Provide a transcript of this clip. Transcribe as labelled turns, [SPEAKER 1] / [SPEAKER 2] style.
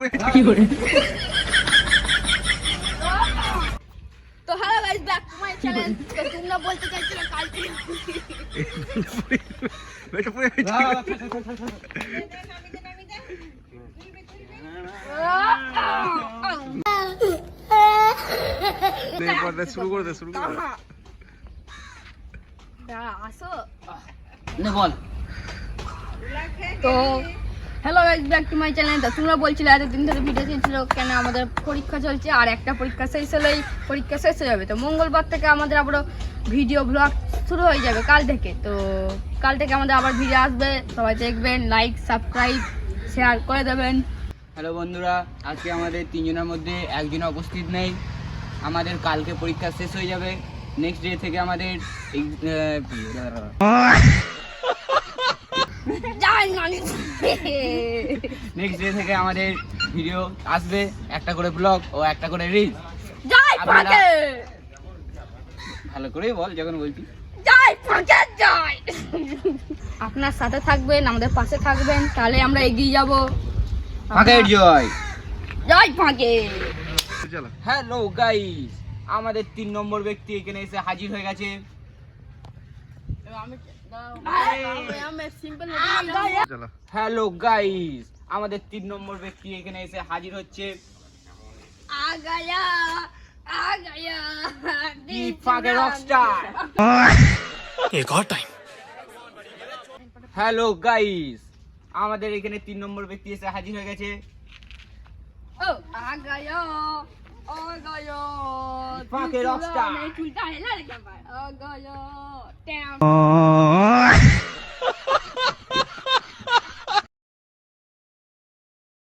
[SPEAKER 1] তো hello guys, back to my channel. তো তোমরা বলতে চাইছিলে কালকে
[SPEAKER 2] শুরু করে দে
[SPEAKER 1] আসো।
[SPEAKER 3] বল।
[SPEAKER 1] তো hello guys, back to my channel. তো তোমরা বলছিলে এতদিন ধরে ভিডিও দিয়েছিল কেন, আমাদের পরীক্ষা চলছে আর একটা পরীক্ষা শেষ হলেই পরীক্ষা শেষ হয়ে যাবে। তো মঙ্গলবার থেকে আমাদের আবারও ভিডিও ব্লগ শুরু হয়ে যাবে কাল থেকে। তো কাল থেকে আমাদের আবার ভিডিও আসবে, সবাই দেখবেন, লাইক সাবস্ক্রাইব শেয়ার করে দেবেন।
[SPEAKER 3] হ্যালো বন্ধুরা, আজকে আমাদের তিনজনের মধ্যে একজন উপস্থিত নেই। আমাদের কালকে পরীক্ষা শেষ হয়ে যাবে। নেক্সট ডে থেকে আমাদের নেক্সট ডে থেকে আমাদের ভিডিও আসবে, একটা করে ব্লগ ও একটা করে রিলস।
[SPEAKER 1] জয় ফাঁকে,
[SPEAKER 3] ভালো করেই বল যখন বলছি।
[SPEAKER 1] জয় ফাঁকে জয়। আপনার সাথে থাকবেন, আমাদের পাশে থাকবেন, তাহলে আমরা এগিয়ে যাব।
[SPEAKER 3] ফাঁকের জয়।
[SPEAKER 1] জয় ফাঁকে।
[SPEAKER 3] হ্যালো গাইস, আমাদের 3 নম্বর ব্যক্তি এখানে এসে হাজির হয়ে গেছে। হ্যালো গাইস, আমাদের 3 নম্বর ব্যক্তি এখানে এসে হাজির হচ্ছে। ফাঁকে রকস্টার। হ্যালো গাইস, আমাদের এখানে 3 নম্বর ব্যক্তি এসে হাজির হয়ে গেছে। ফাঁকে রকস্টার।